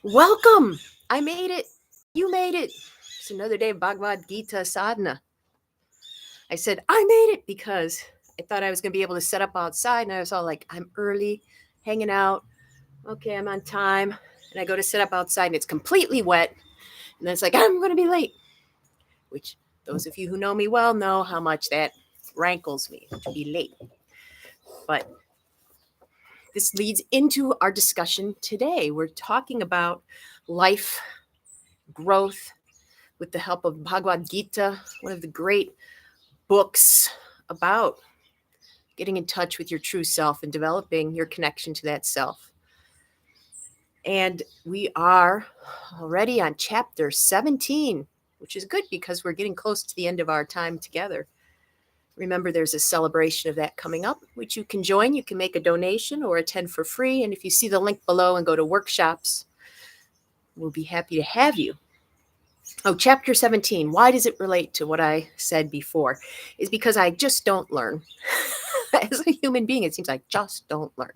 Welcome! I made it. You made it. It's another day of Bhagavad Gita Sadhana. I said, I made it because I thought I was going to be able to set up outside. And I was all like, I'm early, hanging out. Okay, I'm on time. And I go to set up outside and it's completely wet. And then it's like, I'm going to be late. Which those of you who know me well know how much that rankles me to be late. But this leads into our discussion today. We're talking about life, growth, with the help of Bhagavad Gita, one of the great books about getting in touch with your true self and developing your connection to that self. And we are already on chapter 17, which is good because we're getting close to the end of our time together. Remember, there's a celebration of that coming up, which you can join. You can make a donation or attend for free. And if you see the link below and go to workshops, we'll be happy to have you. Oh, chapter 17. Why does it relate to what I said before? Is because I just don't learn. As a human being, it seems I just don't learn.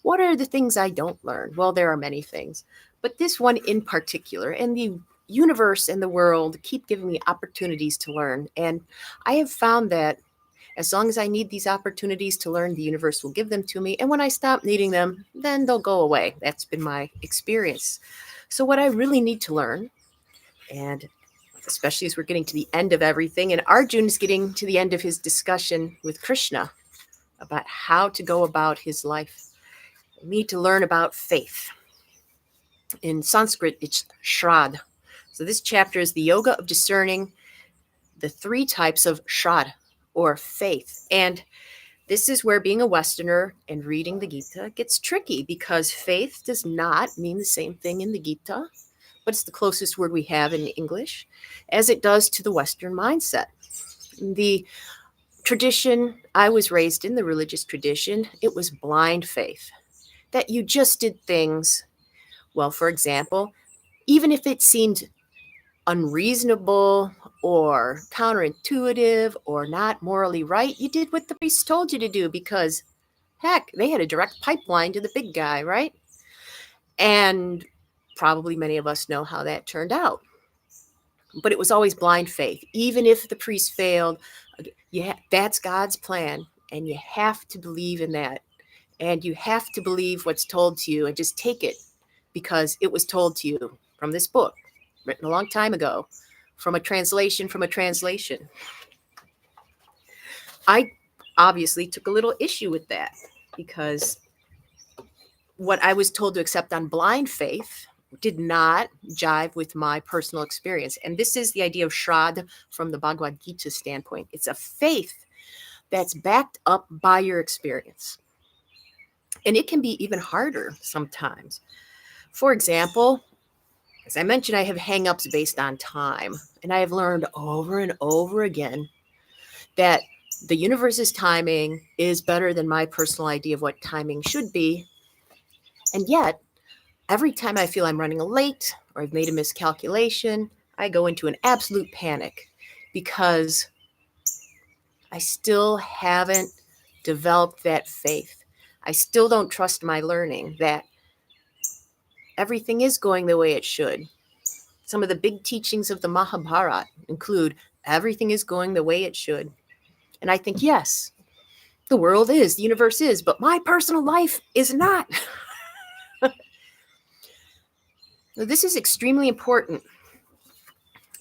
What are the things I don't learn? Well, there are many things, but this one in particular, and the universe and the world keep giving me opportunities to learn. And I have found that as long as I need these opportunities to learn, the universe will give them to me. And when I stop needing them, then they'll go away. That's been my experience. So what I really need to learn, and especially as we're getting to the end of everything, and Arjun's getting to the end of his discussion with Krishna about how to go about his life. We need to learn about faith. In Sanskrit, it's Shrad. So this chapter is the yoga of discerning the three types of Shrad, or faith. And this is where being a Westerner and reading the Gita gets tricky, because faith does not mean the same thing in the Gita, but it's the closest word we have in English, as it does to the Western mindset. The tradition, I was raised in the religious tradition, it was blind faith, that you just did things, well, for example, even if it seemed unreasonable or counterintuitive or not morally right, you did what the priest told you to do because, heck, they had a direct pipeline to the big guy, right? And probably many of us know how that turned out. But it was always blind faith. Even if the priest failed, that's God's plan, and you have to believe in that. And you have to believe what's told to you and just take it because it was told to you from this book, written a long time ago, from a translation. I obviously took a little issue with that because what I was told to accept on blind faith did not jive with my personal experience. And this is the idea of Shrad from the Bhagavad Gita standpoint. It's a faith that's backed up by your experience. And it can be even harder sometimes. For example, as I mentioned, I have hang-ups based on time. And I have learned over and over again that the universe's timing is better than my personal idea of what timing should be. And yet, every time I feel I'm running late or I've made a miscalculation, I go into an absolute panic because I still haven't developed that faith. I still don't trust my learning that everything is going the way it should. Some of the big teachings of the Mahabharata include everything is going the way it should. And I think, yes, the world is, the universe is, but my personal life is not. Now, this is extremely important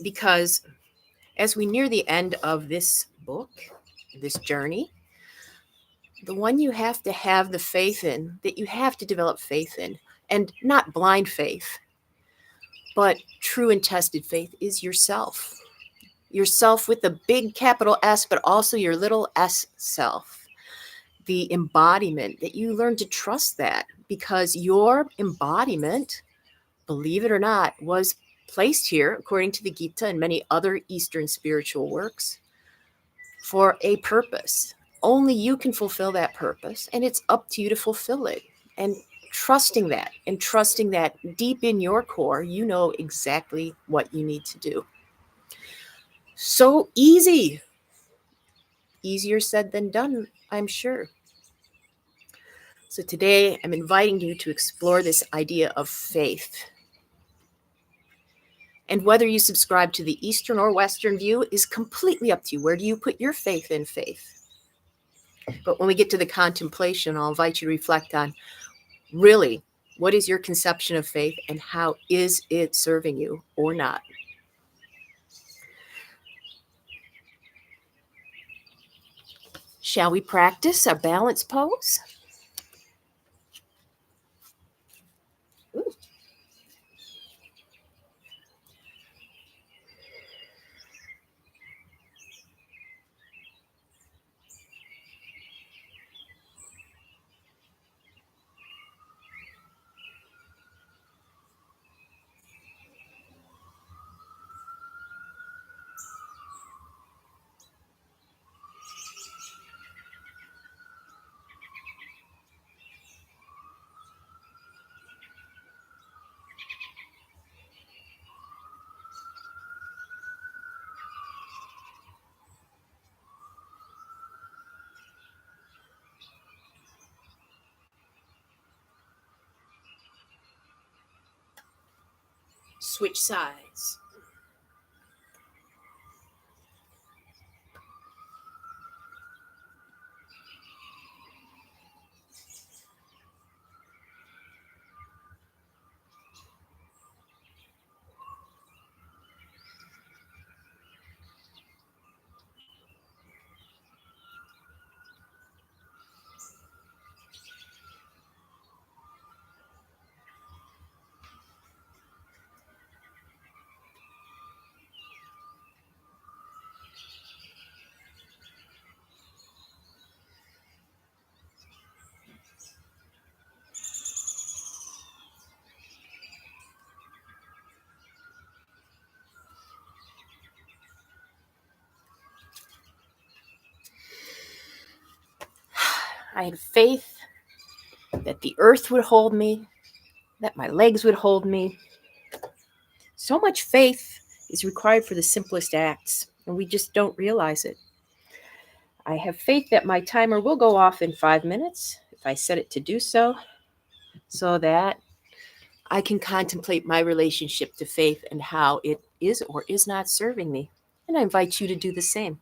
because as we near the end of this book, this journey, the one you have to have the faith in, that you have to develop faith in, and not blind faith, but true and tested faith, is yourself. Yourself with the big capital S, but also your little s self. The embodiment, that you learn to trust that, because your embodiment, believe it or not, was placed here, according to the Gita and many other Eastern spiritual works, for a purpose. Only you can fulfill that purpose, and it's up to you to fulfill it. And trusting that deep in your core, you know exactly what you need to do. So easy. Easier said than done, I'm sure. So today I'm inviting you to explore this idea of faith. And whether you subscribe to the Eastern or Western view is completely up to you. Where do you put your faith in faith? But when we get to the contemplation, I'll invite you to reflect on, really, what is your conception of faith and how is it serving you or not? Shall we practice a balance pose? Ooh. Switch sides. I had faith that the earth would hold me, that my legs would hold me. So much faith is required for the simplest acts, and we just don't realize it. I have faith that my timer will go off in 5 minutes if I set it to do so, so that I can contemplate my relationship to faith and how it is or is not serving me. And I invite you to do the same.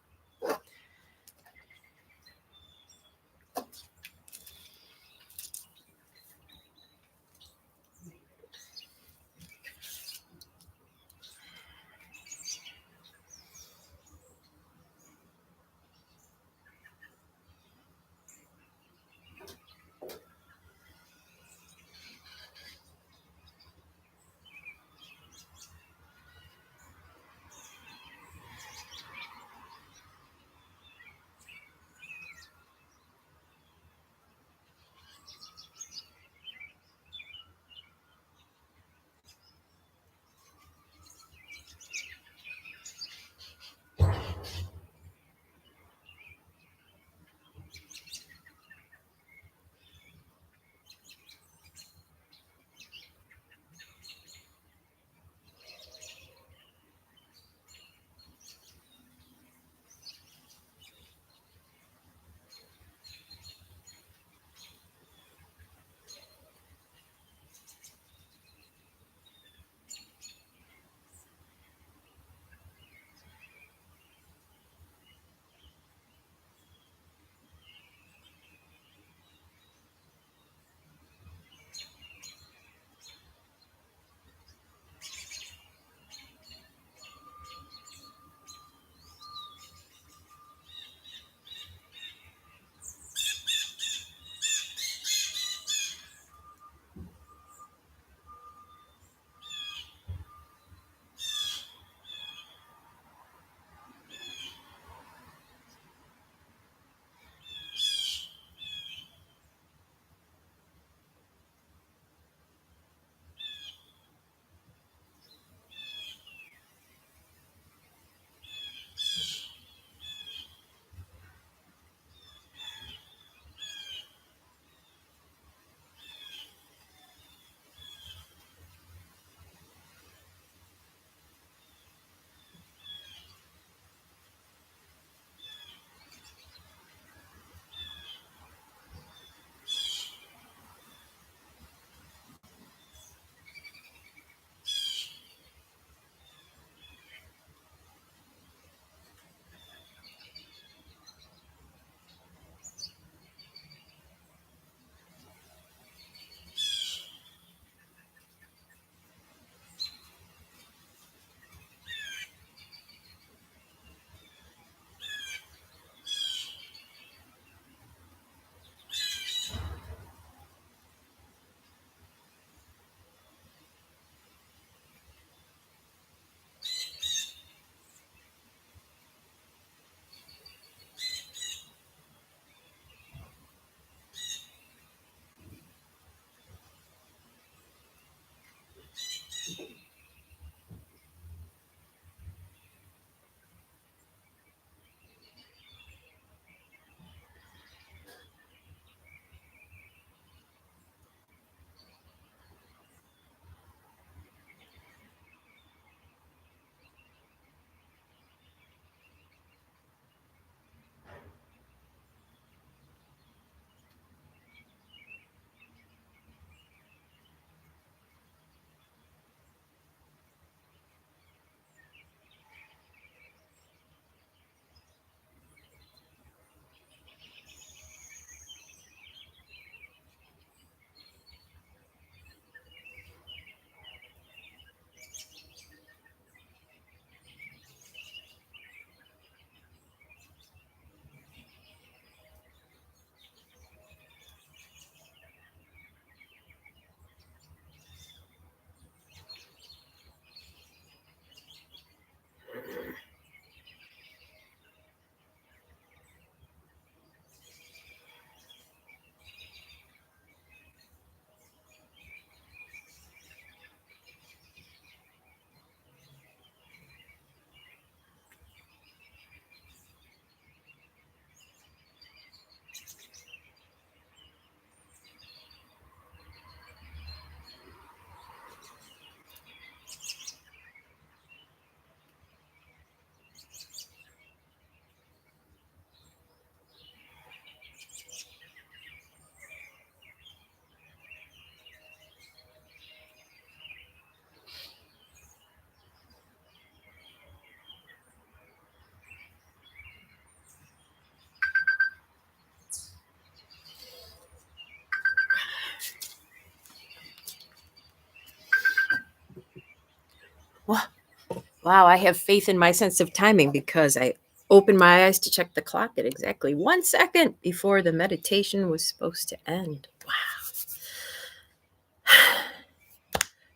wow, I have faith in my sense of timing because I opened my eyes to check the clock at exactly 1 second before the meditation was supposed to end. Wow.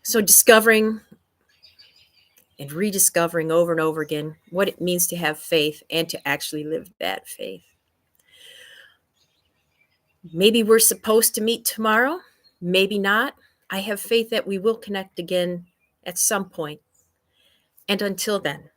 So discovering and rediscovering over and over again what it means to have faith and to actually live that faith. Maybe we're supposed to meet tomorrow, maybe not. I have faith that we will connect again at some point. And until then,